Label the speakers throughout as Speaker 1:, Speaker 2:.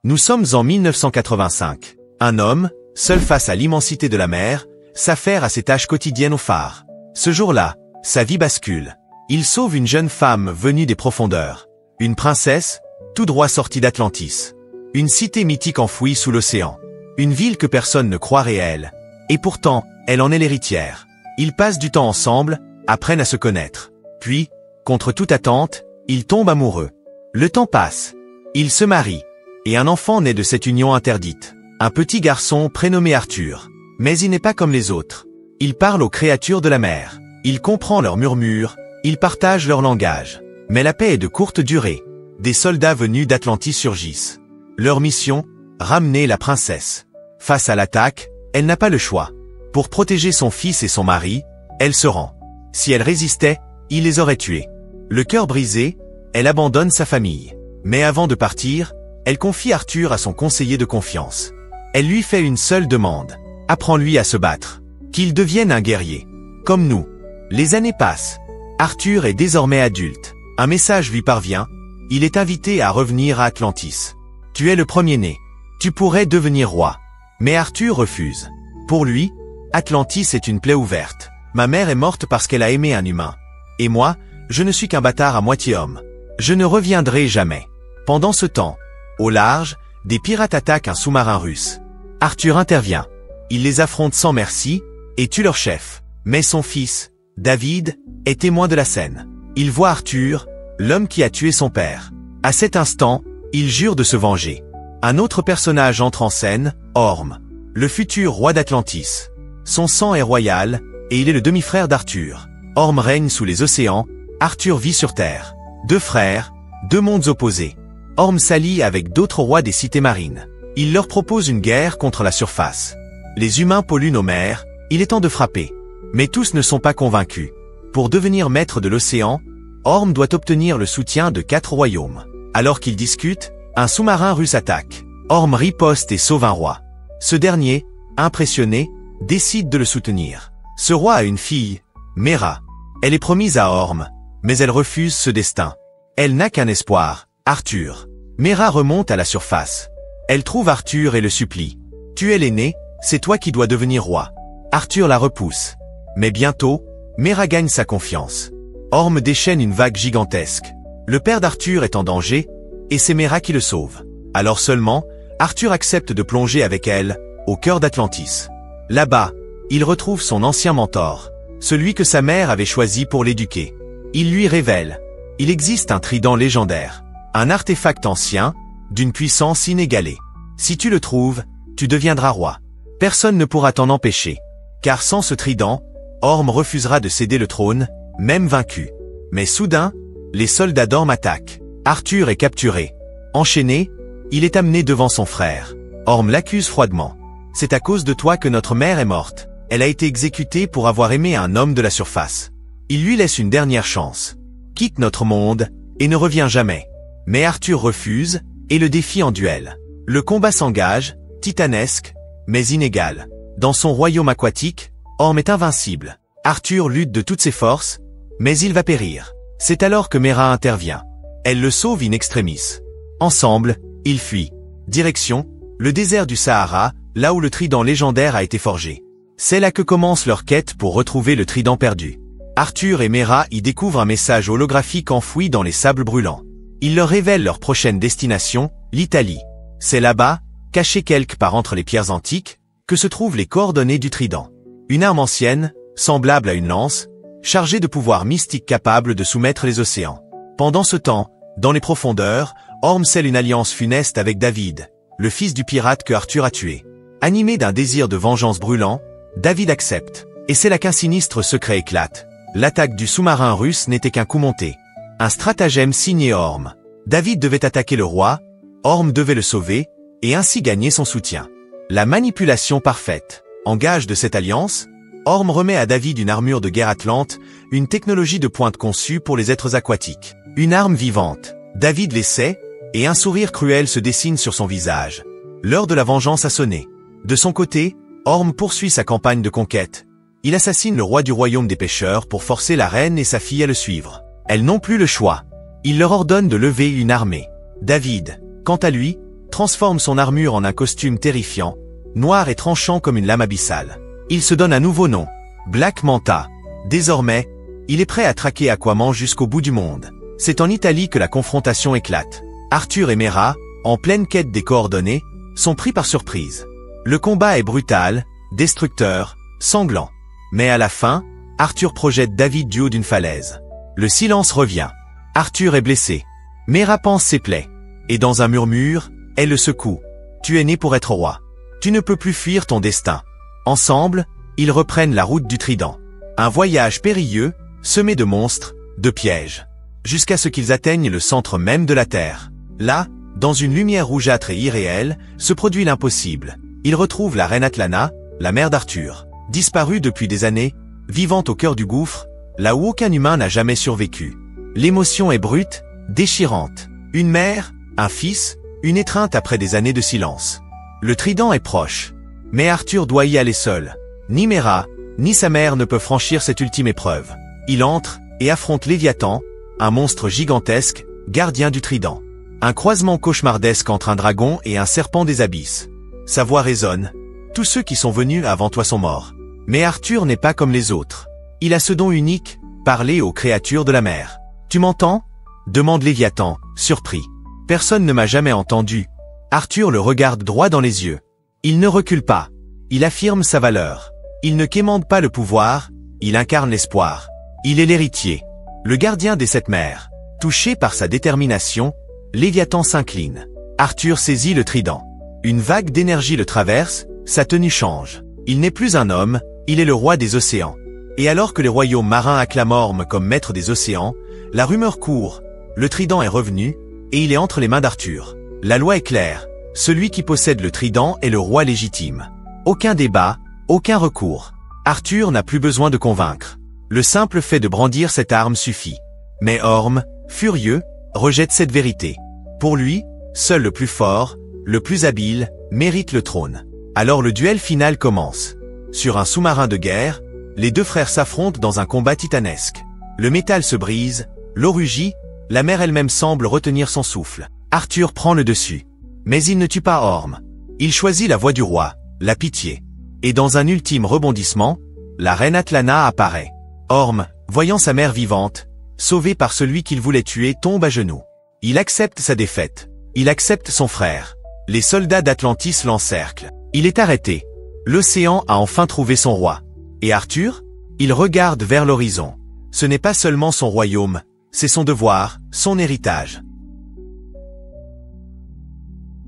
Speaker 1: Nous sommes en 1985. Un homme, seul face à l'immensité de la mer, s'affaire à ses tâches quotidiennes au phare. Ce jour-là, sa vie bascule. Il sauve une jeune femme venue des profondeurs. Une princesse, tout droit sortie d'Atlantis. Une cité mythique enfouie sous l'océan. Une ville que personne ne croit réelle. Et pourtant, elle en est l'héritière. Ils passent du temps ensemble, apprennent à se connaître. Puis, contre toute attente, ils tombent amoureux. Le temps passe. Ils se marient. Et un enfant naît de cette union interdite. Un petit garçon prénommé Arthur. Mais il n'est pas comme les autres. Il parle aux créatures de la mer. Il comprend leurs murmures. Il partage leur langage. Mais la paix est de courte durée. Des soldats venus d'Atlantis surgissent. Leur mission, ramener la princesse. Face à l'attaque, elle n'a pas le choix. Pour protéger son fils et son mari, elle se rend. Si elle résistait, il les aurait tués. Le cœur brisé, elle abandonne sa famille. Mais avant de partir, elle confie Arthur à son conseiller de confiance. Elle lui fait une seule demande. Apprends-lui à se battre. Qu'il devienne un guerrier. Comme nous. Les années passent. Arthur est désormais adulte. Un message lui parvient. Il est invité à revenir à Atlantis. Tu es le premier-né. Tu pourrais devenir roi. Mais Arthur refuse. Pour lui, Atlantis est une plaie ouverte. Ma mère est morte parce qu'elle a aimé un humain. Et moi, je ne suis qu'un bâtard à moitié homme. Je ne reviendrai jamais. Pendant ce temps, au large, des pirates attaquent un sous-marin russe. Arthur intervient. Il les affronte sans merci, et tue leur chef. Mais son fils, David, est témoin de la scène. Il voit Arthur, l'homme qui a tué son père. À cet instant, il jure de se venger. Un autre personnage entre en scène, Orm, le futur roi d'Atlantis. Son sang est royal, et il est le demi-frère d'Arthur. Orm règne sous les océans, Arthur vit sur terre. Deux frères, deux mondes opposés. Orm s'allie avec d'autres rois des cités marines. Il leur propose une guerre contre la surface. Les humains polluent nos mers, il est temps de frapper. Mais tous ne sont pas convaincus. Pour devenir maître de l'océan, Orm doit obtenir le soutien de 4 royaumes. Alors qu'ils discutent, un sous-marin russe attaque. Orm riposte et sauve un roi. Ce dernier, impressionné, décide de le soutenir. Ce roi a une fille, Mera. Elle est promise à Orm, mais elle refuse ce destin. Elle n'a qu'un espoir, Arthur. Mera remonte à la surface. Elle trouve Arthur et le supplie. Tu es l'aîné, c'est toi qui dois devenir roi. Arthur la repousse. Mais bientôt, Mera gagne sa confiance. Orm déchaîne une vague gigantesque. Le père d'Arthur est en danger, et c'est Mera qui le sauve. Alors seulement, Arthur accepte de plonger avec elle, au cœur d'Atlantis. Là-bas, il retrouve son ancien mentor, celui que sa mère avait choisi pour l'éduquer. Il lui révèle. Il existe un trident légendaire. Un artefact ancien, d'une puissance inégalée. Si tu le trouves, tu deviendras roi. Personne ne pourra t'en empêcher. Car sans ce trident, Orm refusera de céder le trône, même vaincu. Mais soudain, les soldats d'Orm attaquent. Arthur est capturé. Enchaîné, il est amené devant son frère. Orm l'accuse froidement. C'est à cause de toi que notre mère est morte. Elle a été exécutée pour avoir aimé un homme de la surface. Il lui laisse une dernière chance. Quitte notre monde, et ne reviens jamais. Mais Arthur refuse, et le défie en duel. Le combat s'engage, titanesque, mais inégal. Dans son royaume aquatique, Orm est invincible. Arthur lutte de toutes ses forces, mais il va périr. C'est alors que Mera intervient. Elle le sauve in extremis. Ensemble, ils fuient. Direction, le désert du Sahara, là où le trident légendaire a été forgé. C'est là que commence leur quête pour retrouver le trident perdu. Arthur et Mera y découvrent un message holographique enfoui dans les sables brûlants. Il leur révèle leur prochaine destination, l'Italie. C'est là-bas, caché quelque part entre les pierres antiques, que se trouvent les coordonnées du trident. Une arme ancienne, semblable à une lance, chargée de pouvoirs mystiques capables de soumettre les océans. Pendant ce temps, dans les profondeurs, Orm scelle une alliance funeste avec David, le fils du pirate que Arthur a tué. Animé d'un désir de vengeance brûlant, David accepte. Et c'est là qu'un sinistre secret éclate. L'attaque du sous-marin russe n'était qu'un coup monté. Un stratagème signé Orm. David devait attaquer le roi, Orm devait le sauver, et ainsi gagner son soutien. La manipulation parfaite. En gage de cette alliance, Orm remet à David une armure de guerre atlante, une technologie de pointe conçue pour les êtres aquatiques. Une arme vivante. David l'essaie, et un sourire cruel se dessine sur son visage. L'heure de la vengeance a sonné. De son côté, Orm poursuit sa campagne de conquête. Il assassine le roi du royaume des pêcheurs pour forcer la reine et sa fille à le suivre. Elles n'ont plus le choix. Il leur ordonne de lever une armée. David, quant à lui, transforme son armure en un costume terrifiant, noir et tranchant comme une lame abyssale. Il se donne un nouveau nom, Black Manta. Désormais, il est prêt à traquer Aquaman jusqu'au bout du monde. C'est en Italie que la confrontation éclate. Arthur et Mera, en pleine quête des coordonnées, sont pris par surprise. Le combat est brutal, destructeur, sanglant. Mais à la fin, Arthur projette David du haut d'une falaise. Le silence revient. Arthur est blessé. Mera pense ses plaies. Et dans un murmure, elle le secoue. Tu es né pour être roi. Tu ne peux plus fuir ton destin. Ensemble, ils reprennent la route du Trident. Un voyage périlleux, semé de monstres, de pièges. Jusqu'à ce qu'ils atteignent le centre même de la Terre. Là, dans une lumière rougeâtre et irréelle, se produit l'impossible. Ils retrouvent la reine Atlanna, la mère d'Arthur. Disparue depuis des années, vivante au cœur du gouffre, là où aucun humain n'a jamais survécu. L'émotion est brute, déchirante. Une mère, un fils, une étreinte après des années de silence. Le Trident est proche. Mais Arthur doit y aller seul. Ni Mera, ni sa mère ne peuvent franchir cette ultime épreuve. Il entre et affronte Léviathan, un monstre gigantesque, gardien du Trident. Un croisement cauchemardesque entre un dragon et un serpent des abysses. Sa voix résonne. Tous ceux qui sont venus avant toi sont morts. Mais Arthur n'est pas comme les autres. Il a ce don unique, parler aux créatures de la mer. Tu m'entends ? Demande Léviathan, surpris. Personne ne m'a jamais entendu. Arthur le regarde droit dans les yeux. Il ne recule pas. Il affirme sa valeur. Il ne quémande pas le pouvoir, il incarne l'espoir. Il est l'héritier. Le gardien des sept mers. Touché par sa détermination, Léviathan s'incline. Arthur saisit le trident. Une vague d'énergie le traverse, sa tenue change. Il n'est plus un homme, il est le roi des océans. Et alors que les royaumes marins acclament Orm comme maître des océans, la rumeur court. Le trident est revenu, et il est entre les mains d'Arthur. La loi est claire. Celui qui possède le trident est le roi légitime. Aucun débat, aucun recours. Arthur n'a plus besoin de convaincre. Le simple fait de brandir cette arme suffit. Mais Orm, furieux, rejette cette vérité. Pour lui, seul le plus fort, le plus habile, mérite le trône. Alors le duel final commence. Sur un sous-marin de guerre, les deux frères s'affrontent dans un combat titanesque. Le métal se brise, l'eau rugit, la mer elle-même semble retenir son souffle. Arthur prend le dessus. Mais il ne tue pas Orm. Il choisit la voie du roi, la pitié. Et dans un ultime rebondissement, la reine Atlanna apparaît. Orm, voyant sa mère vivante, sauvé par celui qu'il voulait tuer, tombe à genoux. Il accepte sa défaite. Il accepte son frère. Les soldats d'Atlantis l'encerclent. Il est arrêté. L'océan a enfin trouvé son roi. Et Arthur? Il regarde vers l'horizon. Ce n'est pas seulement son royaume, c'est son devoir, son héritage.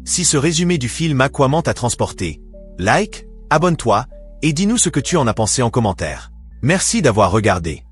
Speaker 1: Si ce résumé du film Aquaman t'a transporté, like, abonne-toi, et dis-nous ce que tu en as pensé en commentaire. Merci d'avoir regardé.